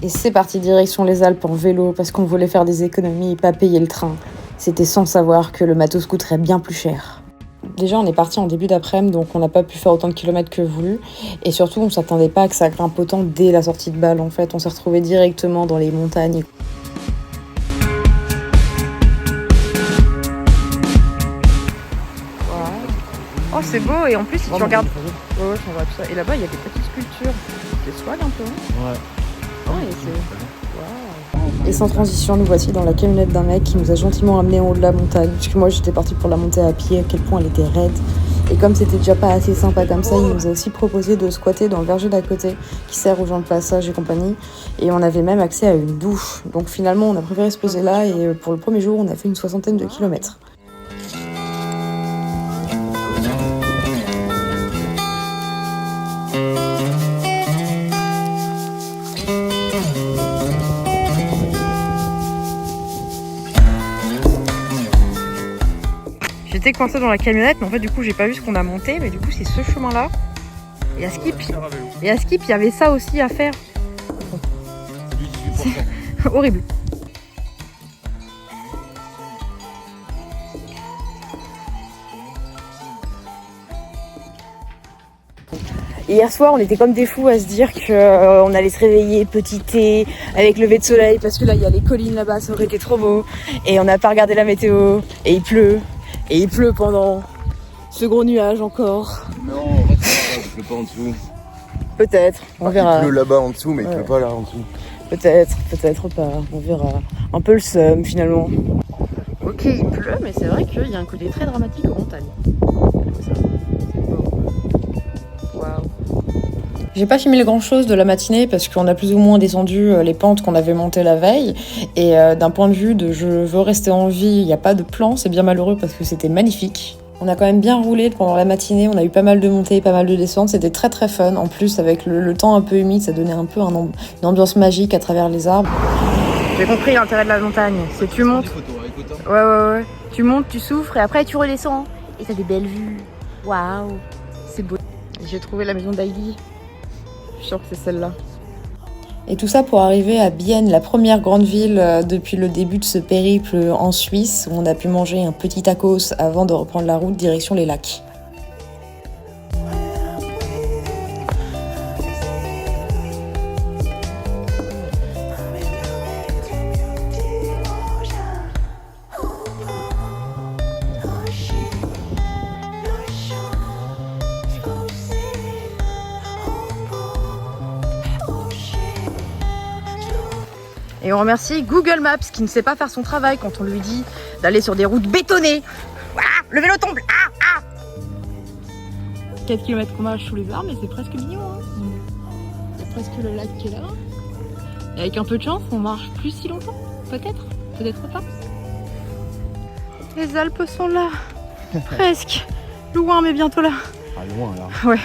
Et c'est parti direction les Alpes en vélo parce qu'on voulait faire des économies et pas payer le train. C'était sans savoir que le matos coûterait bien plus cher. Déjà, on est parti en début d'après-midi, donc on n'a pas pu faire autant de kilomètres que voulu. Et surtout, on s'attendait pas à que ça grimpe autant dès la sortie de Bâle. En fait, on s'est retrouvés directement dans les montagnes. Oh, c'est beau, et en plus, si tu regardes. Ouais, ouais, on voit tout ça. Et là-bas, il y a des petites sculptures. C'est swag un peu. Ouais. Ouais, et c'est. Et sans transition, nous voici dans la camionnette d'un mec qui nous a gentiment amenés en haut de la montagne. Puisque moi, j'étais partie pour la montée à pied, à quel point elle était raide. Et comme c'était déjà pas assez sympa comme ça, il nous a aussi proposé de squatter dans le verger d'à côté, qui sert aux gens de passage et compagnie. Et on avait même accès à une douche. Donc finalement, on a préféré se poser là. Et pour le premier jour, on a fait une 60aine de kilomètres. J'étais coincée dans la camionnette, mais en fait du coup j'ai pas vu ce qu'on a monté, mais du coup c'est ce chemin-là. Et à Skip, il y avait ça aussi à faire. C'est horrible. Et hier soir, on était comme des fous à se dire qu'on allait se réveiller petit thé avec lever de soleil parce que là il y a les collines là-bas, ça aurait été trop beau. Et on n'a pas regardé la météo et il pleut. Et il pleut pendant ce gros nuage encore. Non, il pleut pas en dessous. Peut-être, on verra. Il pleut là-bas en dessous, mais il pleut pas là en dessous. Peut-être pas, on verra. Un peu le seum finalement. Ok, il pleut, mais c'est vrai qu'il y a un côté très dramatique aux montagnes. C'est beau. Waouh. J'ai pas filmé grand chose de la matinée parce qu'on a plus ou moins descendu les pentes qu'on avait montées la veille. Et d'un point de vue de je veux rester en vie, il n'y a pas de plan, c'est bien malheureux parce que c'était magnifique. On a quand même bien roulé pendant la matinée, on a eu pas mal de montées, pas mal de descentes, c'était très très fun. En plus, avec le temps un peu humide, ça donnait un peu une ambiance magique à travers les arbres. J'ai compris l'intérêt de la montagne, c'est tu montes. Ouais. Tu montes, tu souffres et après tu redescends. Et t'as des belles vues. Waouh, c'est beau. J'ai trouvé la maison d'Heidi. Je suis sûre que c'est celle-là. Et tout ça pour arriver à Bienne, la première grande ville depuis le début de ce périple en Suisse, où on a pu manger un petit tacos avant de reprendre la route direction les lacs. Et on remercie Google Maps qui ne sait pas faire son travail quand on lui dit d'aller sur des routes bétonnées. Ah, le vélo tombe. 4 km qu'on marche sous les arbres, mais c'est presque mignon. C'est presque le lac qui est là. Et avec un peu de chance, on marche plus si longtemps. Peut-être pas. Les Alpes sont là. Presque. Loin, mais bientôt là. Ah, loin là. Ouais.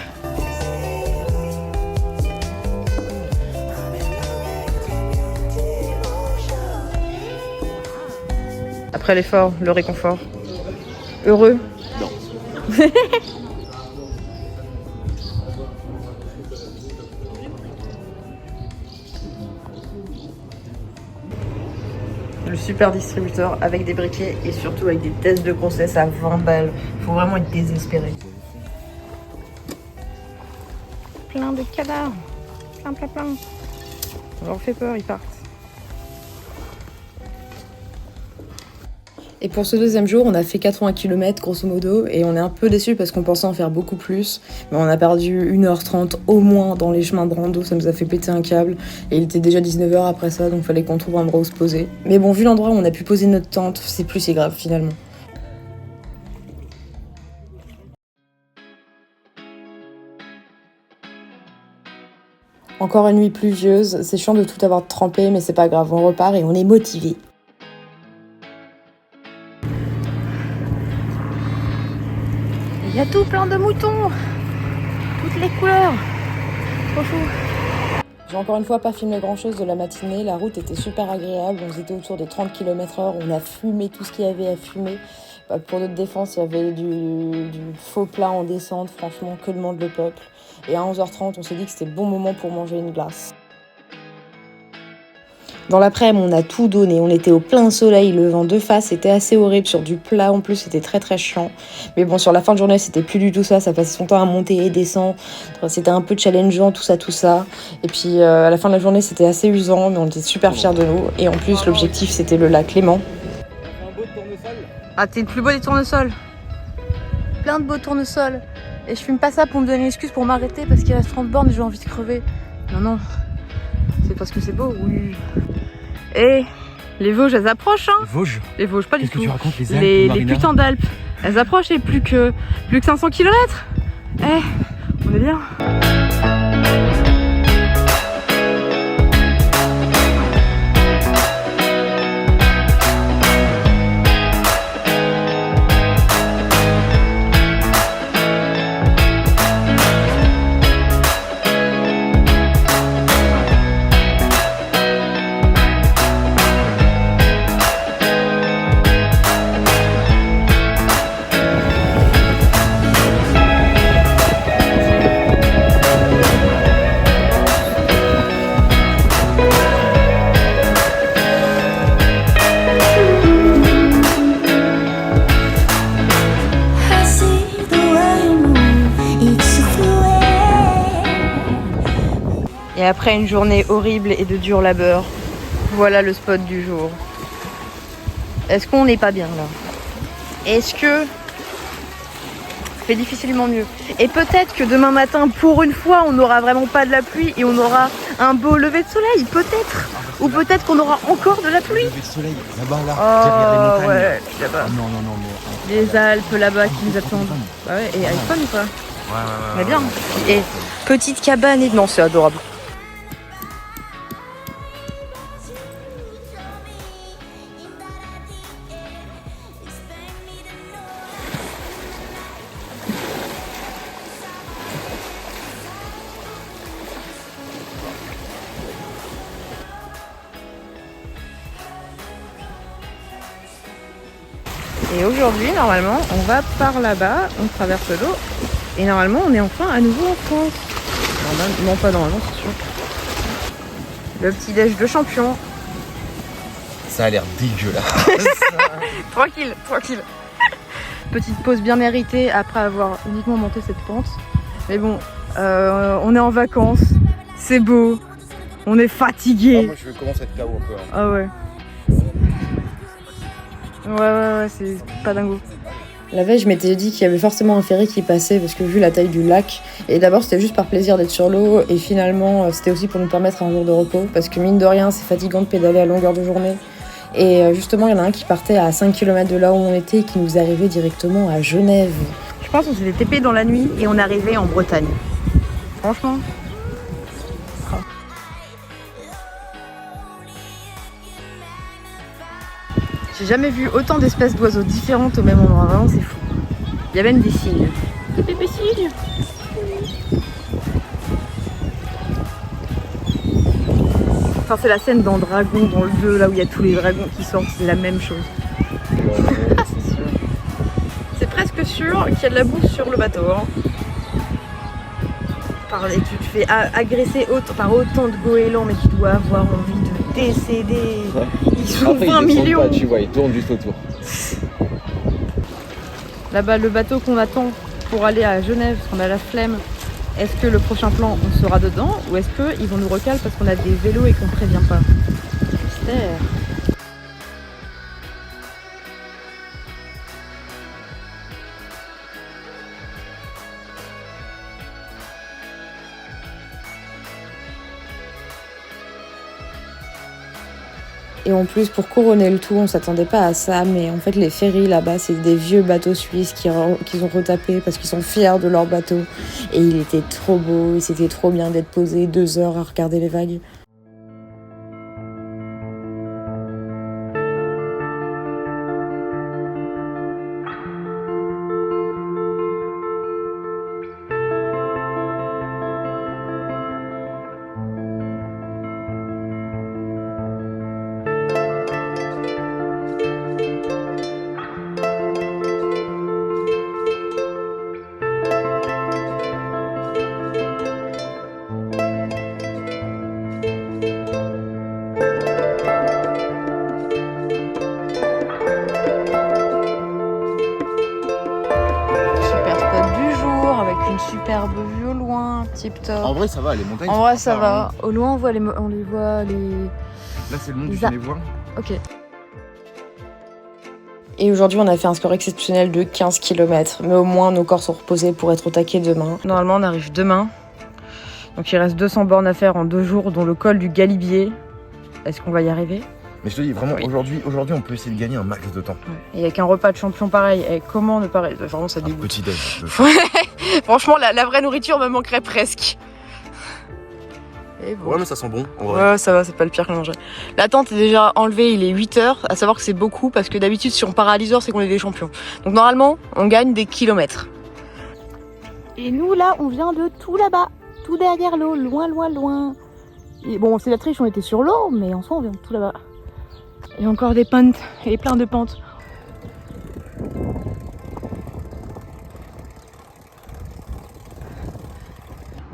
Après l'effort, le réconfort. Heureux? Non. Le super distributeur avec des briquets et surtout avec des tests de grossesse à 20 balles. Faut vraiment être désespéré. Plein de cadavres. Plein. On leur fait peur, ils partent. Et pour ce deuxième jour, on a fait 80 km grosso modo et on est un peu déçus parce qu'on pensait en faire beaucoup plus. Mais on a perdu 1h30 au moins dans les chemins de rando, ça nous a fait péter un câble. Et il était déjà 19h après ça, donc fallait qu'on trouve un endroit où se poser. Mais bon, vu l'endroit où on a pu poser notre tente, c'est plus si grave finalement. Encore une nuit pluvieuse, c'est chiant de tout avoir trempé, mais c'est pas grave, on repart et on est motivés. Il y a tout plein de moutons, toutes les couleurs, trop chou. J'ai encore une fois pas filmé grand chose de la matinée, la route était super agréable, on était autour des 30 km/h, on a fumé tout ce qu'il y avait à fumer. Pour notre défense, il y avait du faux plat en descente, franchement que demande le peuple. Et à 11h30, on s'est dit que c'était le bon moment pour manger une glace. Dans l'après-midi, on a tout donné. On était au plein soleil, le vent de face. C'était assez horrible. Sur du plat, en plus, c'était très très chiant. Mais bon, sur la fin de journée, c'était plus du tout ça. Ça passait son temps à monter et descendre. C'était un peu challengeant, tout ça. Et puis, à la fin de la journée, c'était assez usant. Mais on était super fiers de nous. Et en plus, l'objectif, c'était le lac Léman. Un beau tournesol. Ah, t'es le plus beau des tournesols. Plein de beaux tournesols. Et je fume pas ça pour me donner une excuse pour m'arrêter parce qu'il reste 30 bornes et j'ai envie de crever. Non. C'est parce que c'est beau, oui. Et les Vosges, elles approchent, hein. Vosges. Les Vosges, pas du Qu'est-ce tout. que tu racontes, les Alpes, Les Marina? putains d'Alpes. Elles approchent et plus que 500 km. On est bien. Et après une journée horrible et de dur labeur, voilà le spot du jour. Est-ce qu'on n'est pas bien là? Est-ce que fait difficilement mieux? Et peut-être que demain matin, pour une fois, on n'aura vraiment pas de la pluie et on aura un beau lever de soleil, peut-être. Ou peut-être qu'on aura encore de la pluie. Le soleil, là-bas, là, Oh derrière les montagnes. ouais, là-bas. Ah, non, mais... Les Alpes là-bas qui nous attendent. Bah ouais, et iPhone ou pas? Ouais. Mais bien. Et petite cabane et... Non, c'est adorable. Et aujourd'hui, normalement, on va par là-bas, on traverse l'eau, et normalement, on est enfin à nouveau en France. Non, pas normalement, c'est sûr. Le petit déj de champion. Ça a l'air dégueulasse. Tranquille. Petite pause bien méritée après avoir uniquement monté cette pente. Mais bon, on est en vacances, c'est beau, on est fatigué. Moi, je commence à être KO un peu. Hein. Ah ouais. Ouais, c'est pas dingo. La veille, je m'étais dit qu'il y avait forcément un ferry qui passait parce que vu la taille du lac, et d'abord c'était juste par plaisir d'être sur l'eau, et finalement c'était aussi pour nous permettre un jour de repos parce que mine de rien, c'est fatigant de pédaler à longueur de journée. Et justement, il y en a un qui partait à 5 km de là où on était et qui nous arrivait directement à Genève. Je pense qu'on s'était TP dans la nuit et on est arrivé en Bretagne. Franchement. J'ai jamais vu autant d'espèces d'oiseaux différentes au même endroit, vraiment c'est fou. Il y a même des cygnes. Des bébés cygnes. Enfin c'est la scène dans Dragon, dans le 2, là où il y a tous les dragons qui sortent, c'est la même chose. C'est sûr. C'est presque sûr qu'il y a de la bouffe sur le bateau. Hein. Et tu te fais agresser par autant de goélands, mais tu dois avoir envie de décéder. Ouais. Ils sont après, 20 millions. Pas, tu vois, ils tournent juste autour. Là-bas, le bateau qu'on attend pour aller à Genève, parce qu'on a la flemme, est-ce que le prochain plan, on sera dedans ou est-ce qu'ils vont nous recaler parce qu'on a des vélos et qu'on ne prévient pas? Mystère. Et en plus, pour couronner le tout, on s'attendait pas à ça, mais en fait, les ferries là-bas, c'est des vieux bateaux suisses qu'ils ont retapés parce qu'ils sont fiers de leur bateau. Et il était trop beau, et c'était trop bien d'être posé 2 heures à regarder les vagues. une superbe vue au loin, tip top. En vrai, ça va, les montagnes. En vrai, ça va. Au loin, on les voit les. Là, c'est le mont du Genevois. Ok. Et aujourd'hui, on a fait un score exceptionnel de 15 km. Mais au moins, nos corps sont reposés pour être au taquet demain. Normalement, on arrive demain. Donc, il reste 200 bornes à faire en 2 jours, dont le col du Galibier. Est-ce qu'on va y arriver? Mais je te dis, vraiment, oui. aujourd'hui, on peut essayer de gagner un max de temps. Et avec un repas de champion pareil, et comment ne pas... Vraiment, ça dégoûte. Petit déj. Franchement, la vraie nourriture me manquerait presque. Et bon. Ouais, mais ça sent bon. En vrai. Ouais, ça va, c'est pas le pire que manger. La tente est déjà enlevée, il est 8h. À savoir que c'est beaucoup parce que d'habitude, si on part à 10h, c'est qu'on est des champions. Donc normalement, on gagne des kilomètres. Et nous, là, on vient de tout là-bas, tout derrière l'eau, loin. Et bon, c'est la triche, on était sur l'eau, mais en soi, on vient de tout là-bas. Il y a encore des pentes et plein de pentes.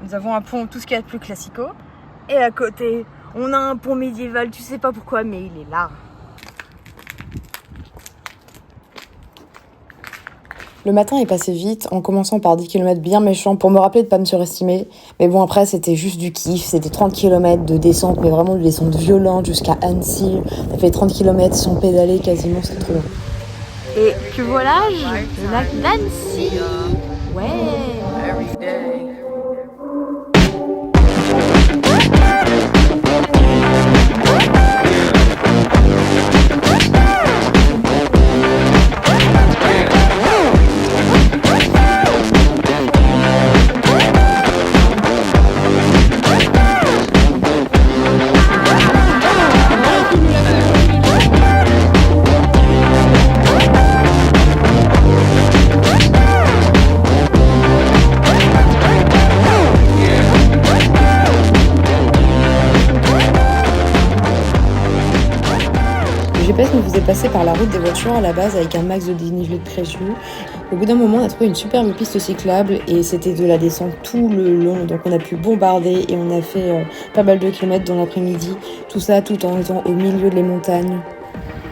Nous avons un pont, tout ce qu'il y a de plus classico. Et à côté, on a un pont médiéval, tu sais pas pourquoi, mais il est là. Le matin est passé vite, en commençant par 10 km bien méchants pour me rappeler de pas me surestimer. Mais bon, après, c'était juste du kiff. C'était 30 km de descente, mais vraiment de descente violente jusqu'à Annecy. On a fait 30 km sans pédaler quasiment, c'est trop long. Et que voilà, le lac d'Annecy. Ouais. Le GPS nous faisait passer par la route des voitures à la base avec un max de dénivelé de prévu. Au bout d'un moment, on a trouvé une superbe piste cyclable et c'était de la descente tout le long. Donc on a pu bombarder et on a fait pas mal de kilomètres dans l'après-midi. Tout ça tout en étant au milieu des montagnes.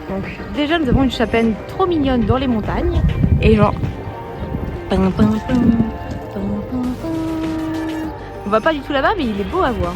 Donc déjà, nous avons une chapelle trop mignonne dans les montagnes. Et genre... On va pas du tout là-bas, mais il est beau à voir.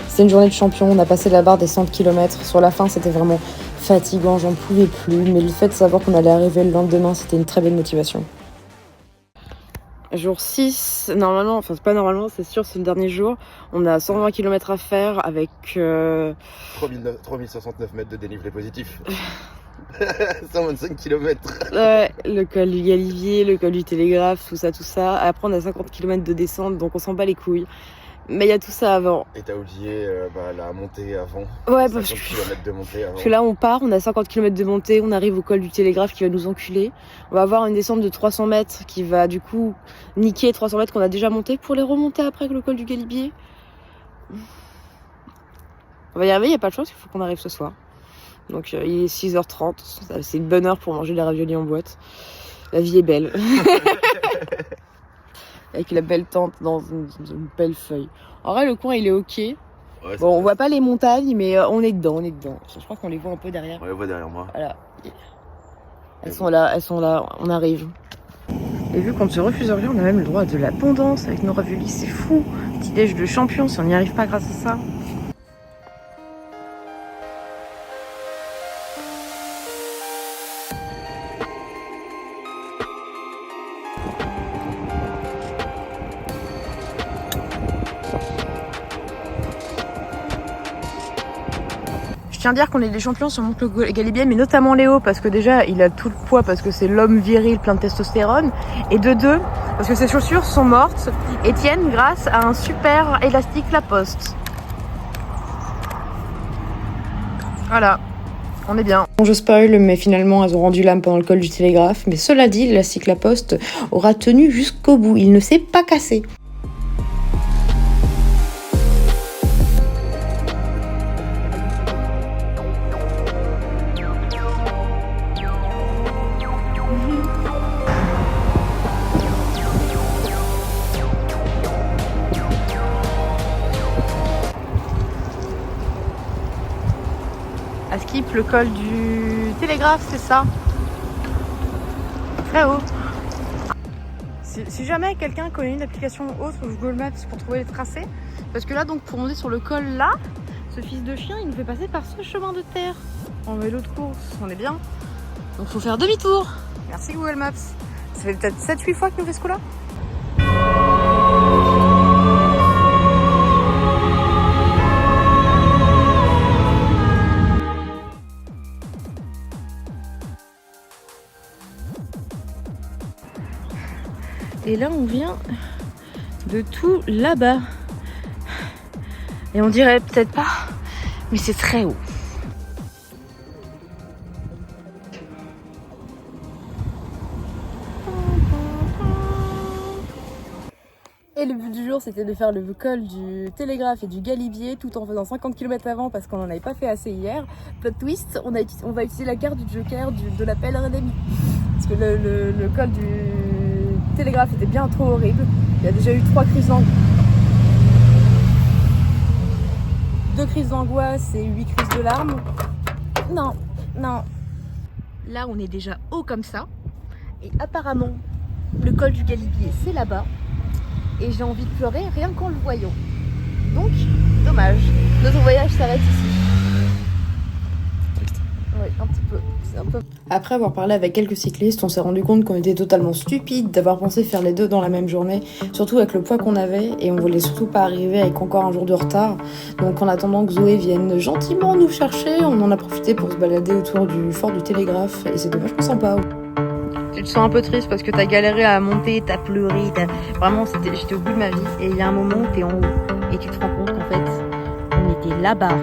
C'était une journée de champion, on a passé la barre des 100 km. Sur la fin, c'était vraiment fatigant, j'en pouvais plus. Mais le fait de savoir qu'on allait arriver le lendemain, c'était une très belle motivation. Jour 6, normalement, enfin c'est pas normalement, c'est sûr, c'est le dernier jour. On a 120 km à faire avec... 3069 mètres de dénivelé positif. 125 km. Ouais, le col du Galibier, le col du Télégraphe, tout ça. Après, on a 50 km de descente, donc on s'en bat les couilles. Mais il y a tout ça avant. Et t'as oublié la montée avant. Ouais, 50 km de montée avant. Parce que là, on part, on a 50 km de montée, on arrive au col du Télégraphe qui va nous enculer. On va avoir une descente de 300 mètres qui va du coup niquer 300 mètres qu'on a déjà monté pour les remonter après avec le col du Galibier. On va y arriver, il n'y a pas de chance, il faut qu'on arrive ce soir. Donc il est 6h30, c'est une bonne heure pour manger des raviolis en boîte. La vie est belle. Avec la belle tente dans une belle feuille. En vrai, le coin, il est ok. Ouais, bon, on voit pas les montagnes, mais on est dedans. Je crois qu'on les voit un peu derrière. Ouais, on les voit derrière moi. Voilà. Elles sont là, on arrive. Et vu qu'on ne se refuse rien, on a même le droit de l'abondance avec nos raviolis, c'est fou. Petit déj de champion si on n'y arrive pas grâce à ça. Je tiens à dire qu'on est des champions sur monte le Galibier, mais notamment Léo, parce que déjà, il a tout le poids, parce que c'est l'homme viril plein de testostérone. Et de deux, parce que ses chaussures sont mortes et tiennent grâce à un super élastique Lacoste. Voilà. On est bien. Bon, je spoil, mais finalement, elles ont rendu l'âme pendant le col du télégraphe. Mais cela dit, l'élastique Laposte aura tenu jusqu'au bout. Il ne s'est pas cassé. À Skip, le col du télégraphe, c'est ça. Très haut. Si jamais quelqu'un connaît une application autre Google Maps pour trouver les tracés, parce que là, donc, pour monter sur le col là, ce fils de chien, il nous fait passer par ce chemin de terre en vélo de course. On est bien. Donc, faut faire demi-tour. Merci Google Maps. Ça fait peut-être 7-8 fois qu'il nous fait ce coup-là. Et là, on vient de tout là-bas. Et on dirait peut-être pas, mais c'est très haut. Et le but du jour, c'était de faire le col du télégraphe et du galibier tout en faisant 50 km avant parce qu'on n'en avait pas fait assez hier. Plot twist, on va utiliser la carte du Joker de la pèlerinage. Parce que le col du télégraphe était bien trop horrible. Il y a déjà eu 2 crises d'angoisse et 8 crises de larmes. Non. Là, on est déjà haut comme ça. Et apparemment, le col du galibier, c'est là-bas. Et j'ai envie de pleurer rien qu'en le voyant. Donc, dommage. Notre voyage s'arrête ici. Oui, un petit peu. Après avoir parlé avec quelques cyclistes, on s'est rendu compte qu'on était totalement stupide d'avoir pensé faire les deux dans la même journée, surtout avec le poids qu'on avait, et on voulait surtout pas arriver avec encore un jour de retard. Donc en attendant que Zoé vienne gentiment nous chercher, on en a profité pour se balader autour du fort du télégraphe, et c'est vachement sympa. Tu te sens un peu triste parce que t'as galéré à monter, t'as pleuré, vraiment j'étais au bout de ma vie, et il y a un moment où t'es en haut, et tu te rends compte qu'en fait, on était là-bas.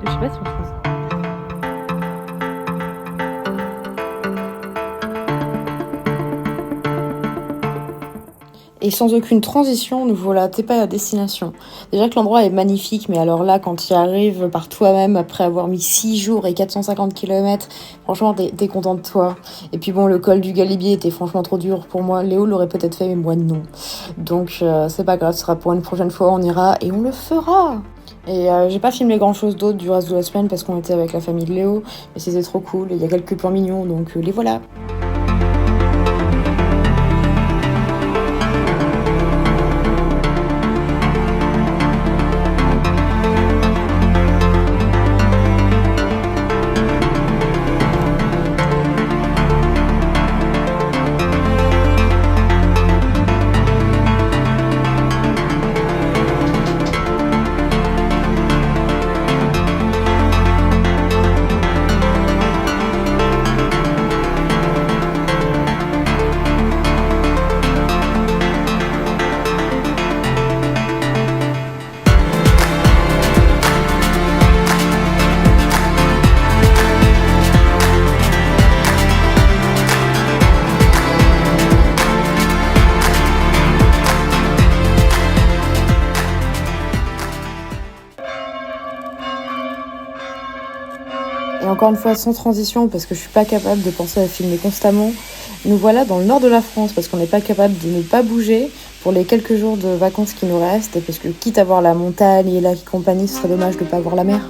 Je sais pas si on se pense. Et sans aucune transition, nous voilà à Tepa à destination. Déjà que l'endroit est magnifique, mais alors là, quand tu y arrives par toi-même, après avoir mis 6 jours et 450 km, franchement, t'es content de toi. Et puis bon, le col du Galibier était franchement trop dur pour moi. Léo l'aurait peut-être fait, mais moi non. Donc c'est pas grave, ce sera pour une prochaine fois, on ira et on le fera. Et j'ai pas filmé grand chose d'autre du reste de la semaine parce qu'on était avec la famille de Léo, mais c'était trop cool, et il y a quelques plans mignons, donc les voilà. Et encore une fois, sans transition, parce que je suis pas capable de penser à filmer constamment, nous voilà dans le nord de la France, parce qu'on n'est pas capable de ne pas bouger pour les quelques jours de vacances qui nous restent, et parce que quitte à voir la montagne et la compagnie, ce serait dommage de pas voir la mer.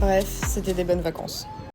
Bref, c'était des bonnes vacances.